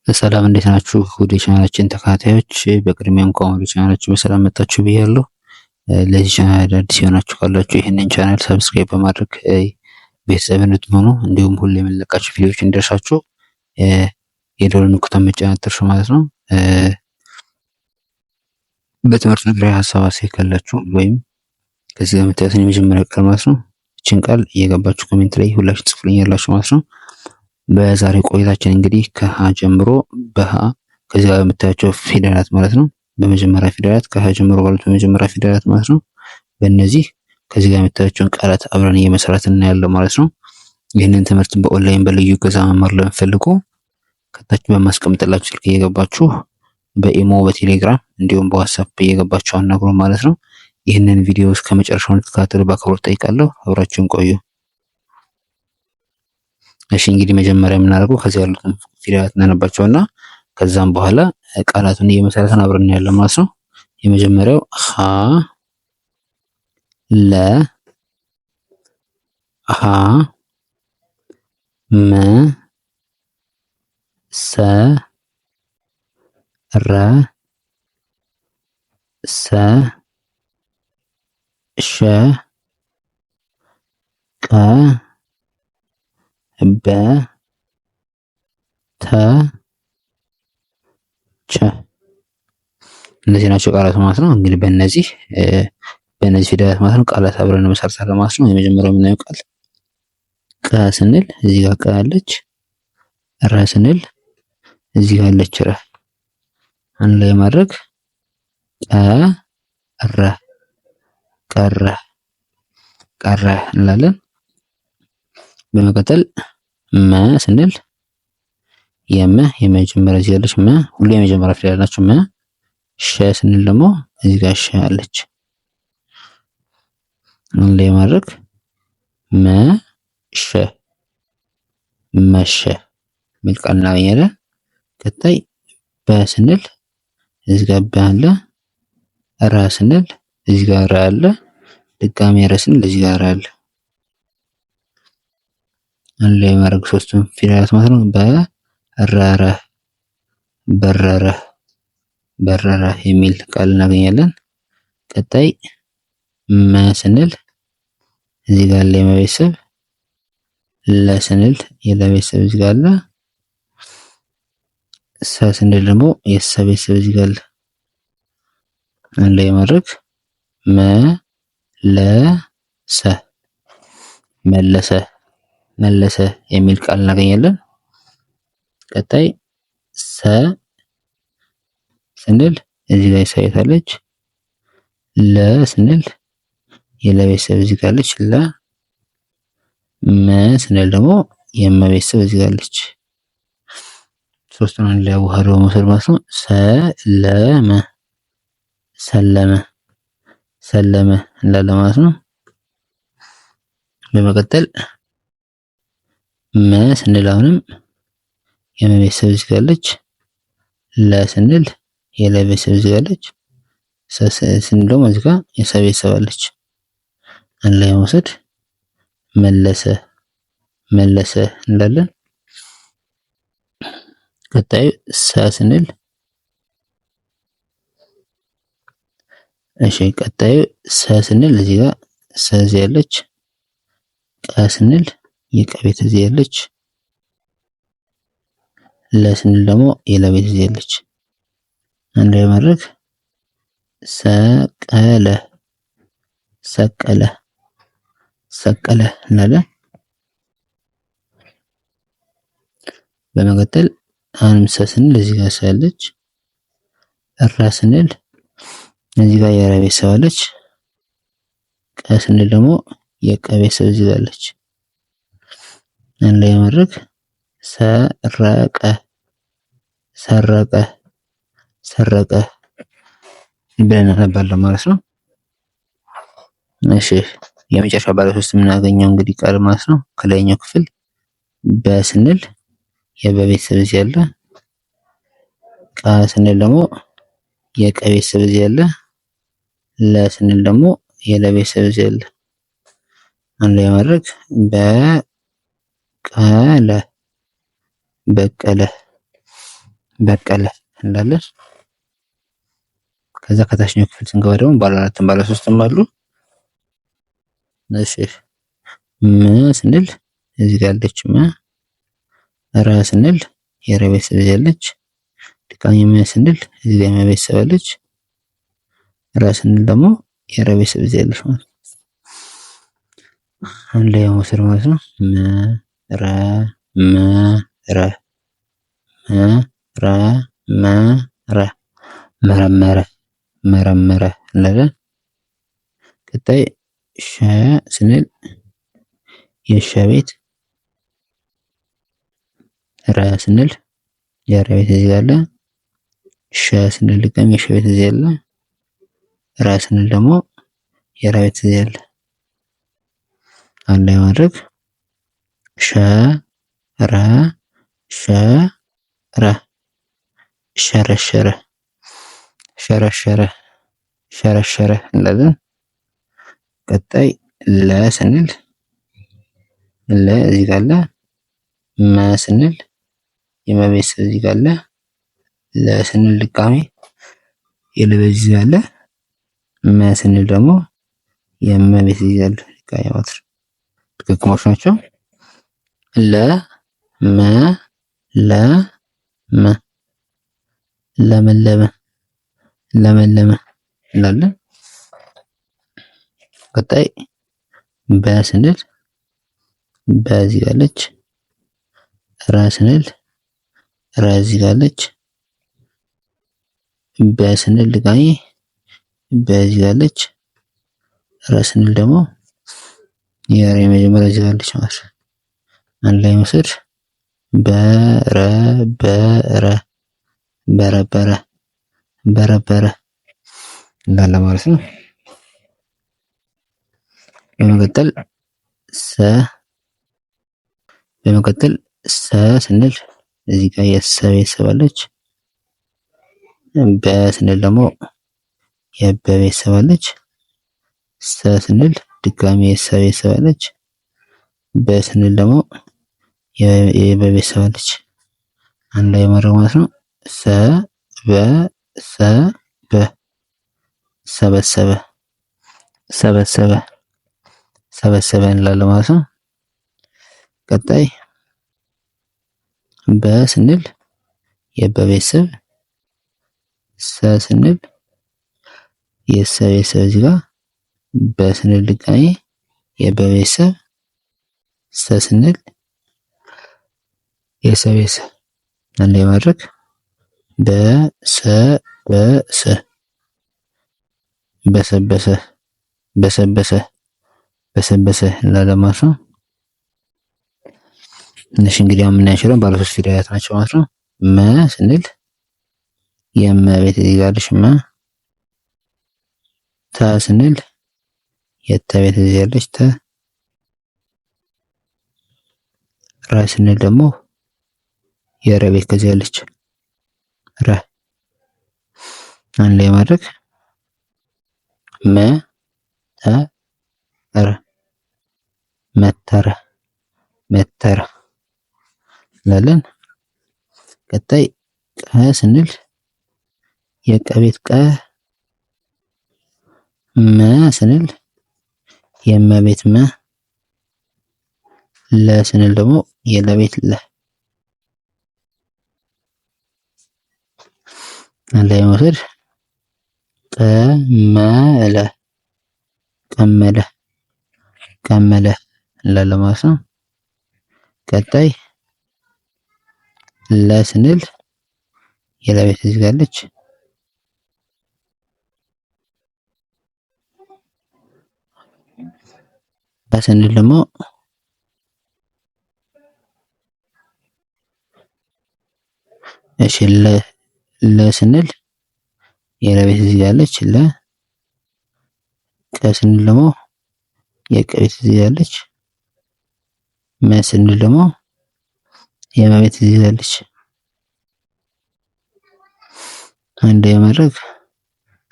ሰላም እንዴት ናችሁ? ወደ ቻናላችን ተከታታዮች በቅድሚያ እንኳን ወደ ቻናላችን በሰላም መጣችሁ ብያለሁ። ለዚህ ቻናል አዲስ የሆናችሁ ካላችሁ ይህንን ቻናል ሰብስክራይብ በማድረግ ቤተሰብ እንድትሆኑ እንዲሁም ሁሌ የምንለቃችሁ ቪዲዮዎች እንዲደርሳችሁ የደወል ምልክቱን መጫን አትርሱ ማለት ነው። በትምህርት ዙሪያ ሀሳብ አስተያየት ካላችሁ ወይም ከዚህ ጋር የምታዩትን የመጀመሪያ ቃል ማለት ነው እችን ቃል እየገባችሁ ኮሜንት ላይ ሁላችሁ ጽፉልኛላችሁ ማለት ነው። በዛሬ ቆይታችን እንግዲህ ከሀ ጀምሮ በሀ ከዚህ ጋር የምታያቸው ፊደላት ማለት ነው። በመጀመሪያ ፊደላት ከሀ ጀምሮ ባሉት በመጀመሪያ ፊደላት ማለት ነው። በእነዚህ ከዚህ ጋር የምታያቸውን ቃላት አብረን እየመሰረትን እናያለን ማለት ነው። ይህንን ትምህርት በኦንላይን በልዩ እገዛ መማር ለምትፈልጉ ከታች በማስቀምጥላችሁ ስልክ እየገባችሁ በኢሞ በቴሌግራም እንዲሁም በዋትስአፕ እየገባችሁ አናግሩ ማለት ነው። ይህንን ቪዲዮ እስከ መጨረሻው እንድትከታተሉ በአክብሮት ጠይቃለሁ። አብራችሁን ቆዩ። እሺ እንግዲህ መጀመሪያ የምናደርገው ከዚህ ያሉትን ፊደላት እናነባቸውና ከዛም በኋላ ቃላቱን እየመሰረትን አብረን እናያለን ማለት ነው። የመጀመሪያው ሀ ለ ሀ መ ሰ ረ ሰ ሸ ቀ በ ተ ቸ እነዚህ ናቸው ቃላት ማለት ነው። እንግዲህ በእነዚህ ፊደላት ማለት ነው ቃላት አብረን እንመሰርታለን ማለት ነው። የመጀመሪያው የምናየው ቃል ቀ ስንል እዚህ ጋር ቀ አለች፣ ረ ስንል እዚህ ጋር አለች ረ። አንድ ላይ ማድረግ ቀረ ቀረ ቀረ እንላለን። በመቀጠል መ ስንል የመጀመሪያ እዚህ ያለች መ ሁሉ የመጀመሪያ ፊደል ናቸው። መ ሸ ስንል ደግሞ እዚህ ጋር ሸ አለች። አንድ ላይ ማድረግ መሸ መሸ የሚል ቃል እናገኛለን። ቀጣይ በ ስንል እዚህ ጋር በ አለ፣ ራ ስንል እዚህ ጋር ራ አለ፣ ድጋሜ ረ ስንል እዚህ ጋር ራ አለ። አንድ ላይ ማድረግ ሶስቱም ፊደላት ማለት ነው። በረረ በረረ በረረ የሚል ቃል እናገኛለን። ቀጣይ መ ስንል እዚህ ጋር አለ የመቤተሰብ፣ ለ ስንል የለቤተሰብ እዚህ ጋር አለ፣ ሰ ስንል ደግሞ የሰ ቤተሰብ እዚህ ጋር አለ። አንድ ላይ ማድረግ መለሰ መለሰ መለሰ የሚል ቃል እናገኛለን። ቀጣይ ሰ ስንል እዚህ ጋር ይሳይታለች፣ ለ ስንል የለቤተሰብ እዚህ ጋር አለች፣ ለ መ ስንል ደግሞ የመቤተሰብ እዚህ ጋር አለች። ሶስቱን አንድ ላይ አዋህዶ መውሰድ ማለት ነው። ሰለመ ሰለመ ሰለመ እንዳለ ማለት ነው። በመቀጠል መ ስንል አሁንም የመቤተሰብ እዚህ ጋር አለች፣ ለ ስንል የለቤተሰብ እዚህ ጋር አለች፣ ሰ ስንል ደግሞ እዚህ ጋር የሰቤተሰብ አለች። አንድ ላይ መውሰድ መለሰ መለሰ እንዳለን። ቀጣዩ ሰ ስንል ቀጣዩ ሰ ስንል እዚህ ጋር ሰ እዚህ ያለች፣ ቀ ስንል የቀቤት እዚህ ያለች፣ ለ ስንል ደግሞ የለቤት እዚህ ያለች። አንድ ላይ ማድረግ ሰቀለ ሰቀለ ሰቀለ እንላለን። በመቀጠል አሁንም ሰ ስንል እዚህ ጋር ሰ ያለች፣ ራ ስንል እዚህ ጋር የረ ቤተሰብ አለች፣ ቀ ስንል ደግሞ የቀ ቤተሰብ እዚህ ጋር አለች። አንድ ላይ ማድረግ ሰረቀ ሰረቀ ሰረቀ ብለን እናነባለን ማለት ነው። እሺ የመጨረሻ ባለ ሶስት የምናገኘው እንግዲህ ቃል ማለት ነው ከላይኛው ክፍል በ ስንል የበቤተሰብ እዚህ ያለ፣ ቃ ስንል ደግሞ የቀ ቤተሰብ እዚህ ያለ፣ ለ ስንል ደግሞ የለቤተሰብ እዚህ ያለ። አንድ ላይ ማድረግ በቀለ በቀለ በቀለ እንላለን። ከዛ ከታችኛው ክፍል ስንገባ ደግሞ ባለ አራትም ባለ ሶስትም አሉ። እሺ ም ስንል እዚህ ጋር ያለች ም፣ ረ ስንል የረ ቤተሰብ እዚህ ያለች፣ ድጋሚ ም ስንል እዚህ ጋር የመ ቤተሰብ አለች፣ ረ ስንል ደግሞ የረ ቤተሰብ እዚህ ያለች ማለት ነው። አንድ ላይ መውሰድ ማለት ነው። ም ረ ም ረ ም ረ ም ረ መረመረ መረመረ እንላለን። ቀጣይ ሸ ስንል የሸ ቤት፣ ረ ስንል የረ ቤት እዚህ ጋር አለ፣ ሸ ስንል ድጋሚ የሸ ቤት እዚህ አለ፣ ረ ስንል ደግሞ የረ ቤት እዚህ አለ። አንድ ላይ ማድረግ ሸ ረ ሸ ረ ሸረሸረ ሸረሸረ ሸረሸረ እንላለን። ቀጣይ ለ ስንል ለ እዚህ ጋር አለ፣ መ ስንል የመቤት እዚህ ጋር አለ፣ ለ ስንል ድጋሚ የለቤት እዚህ አለ፣ መ ስንል ደግሞ የመቤት እዚህ አለ። ድጋሚ ማለት ነው። ድግግሞች ናቸው። ለ መ ለ መ ለመለመ ለመለመ እንላለን። ቀጣይ በ ስንል በዚህ ጋር አለች፣ ረ ስንል ረ እዚህ ጋር አለች፣ በ ስንል ድጋሚ በዚህ ጋር አለች፣ ረ ስንል ደግሞ የረ የመጀመሪያ እዚህ ጋር አለች ማለት ነው። አንድ ላይ መውሰድ በረ በረ በረበረ በረበረ እንዳለ ማለት ነው። በመቀጠል ሰ ስንል እዚህ ጋር የሰ ቤተሰብ አለች፣ በ ስንል ደግሞ የበ ቤተሰብ አለች፣ ሰ ስንል ድጋሚ የሰ ቤተሰብ አለች፣ በ ስንል ደግሞ የበ ቤተሰብ አለች። አንድ ላይ ማድረግ ማለት ነው። ሰ በ ሰ በ ሰበሰበ ሰበሰበ ሰበሰበ እንላለን ማለት ነው። ቀጣይ በ ስንል የበ ቤተሰብ፣ ሰ ስንል የሰ ቤተሰብ እዚህ ጋር፣ በ ስንል ድጋሚ የበ ቤተሰብ፣ ሰ ስንል የሰ ቤተሰብ። አንድ ላይ ማድረግ በሰበሰ በሰበሰ በሰበሰ በሰበሰ እንላለን ማለት ነው። እነሺ እንግዲህ የምናያቸው ባለ ሶስት ፊደላት ናቸው ማለት ነው። መ ስንል የመ ቤት እዚህ ጋር አለች መ፣ ተ ስንል የተ ቤት እዚህ ያለች ተ፣ ረ ስንል ደግሞ የረ ቤት ከዚህ ያለች ረ። አንድ ላይ ማድረግ መ ተ ረ መተረ መተረ እንላለን። ቀጣይ ቀ ስንል የቀ ቤት ቀ፣ መ ስንል የመ ቤት መ፣ ለ ስንል ደግሞ የለ ቤት ለ። አንድ ላይ መውሰድ ቀመለ ቀመለ ቀመለ እንላለን ማለት ነው። ቀጣይ ለ ስንል የለቤት እዚህ ጋር አለች፣ ለ ስንል ደግሞ እሺ ለ ስንል የለቤት እዚህ ጋር አለች ለ፣ ቀ ስንል ደግሞ የቀ ቤት እዚህ ጋር አለች፣ መ ስንል ደግሞ የመ ቤት እዚህ ጋር አለች። አንድ የማድረግ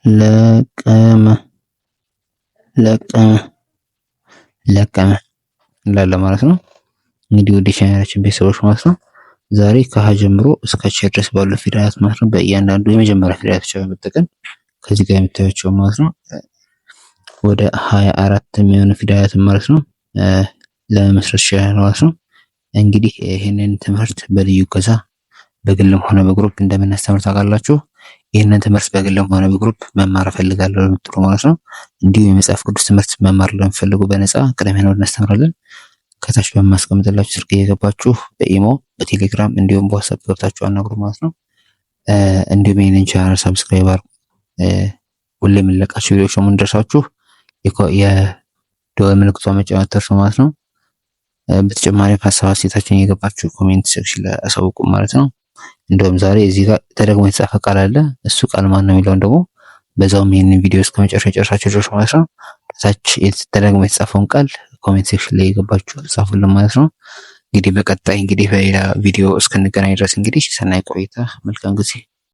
ለቀመ ለቀመ ለቀመ እንላለን ማለት ነው። እንግዲህ ወደ ቻናላችን ቤተሰቦች ማለት ነው ዛሬ ከሀ ጀምሮ እስከ ቸ ድረስ ባሉ ፊደላት ማለት ነው በእያንዳንዱ የመጀመሪያ ፊደላት ብቻ በመጠቀም ከዚህ ጋር የምታዩቸው ማለት ነው ወደ 24 የሚሆኑ ፊደላትን ማለት ነው ለመስራት ይችላል ማለት ነው። እንግዲህ ይህንን ትምህርት በልዩ እገዛ በግልም ሆነ በግሩፕ እንደምናስተምር ታውቃላችሁ። ይህንን ትምህርት በግልም ሆነ በግሩፕ መማር እፈልጋለሁ ለምትሉ ማለት ነው እንዲሁ የመጽሐፍ ቅዱስ ትምህርት መማር ለምትፈልጉ በነፃ ቅዳሜና እሁድ እናስተምራለን። ከታች በማስቀምጥላችሁ ስልክ እየገባችሁ በኢሞ በቴሌግራም እንዲሁም በዋትስአፕ ገብታችሁ አናግሩ ማለት ነው። እንዲሁም ይህንን ቻናል ሰብስክራይብ አድርጉ። ሁሌ የምንለቃችሁ ቪዲዮዎች ደግሞ እንደርሳችሁ የደወል ምልክቷን መጫን አትርሱ ማለት ነው። በተጨማሪም ሀሳብ አስተያየታችሁን እየገባችሁ ኮሜንት ሴክሽን ላይ አሳውቁ ማለት ነው። እንደውም ዛሬ እዚህ ጋር ተደግሞ የተጻፈ ቃል አለ። እሱ ቃል ማን ነው የሚለውን ደግሞ በዛውም ይህንን ቪዲዮ እስከ መጨረሻ የጨረሳችሁ ድረስ ማለት ነው ታች ተደግሞ የተጻፈውን ቃል ኮሜንት ሴክሽን ላይ እየገባችሁ ጻፉልን ማለት ነው። እንግዲህ በቀጣይ በሌላ ቪዲዮ እስክንገናኝ ድረስ ሰናይ ቆይታ፣ መልካም ጊዜ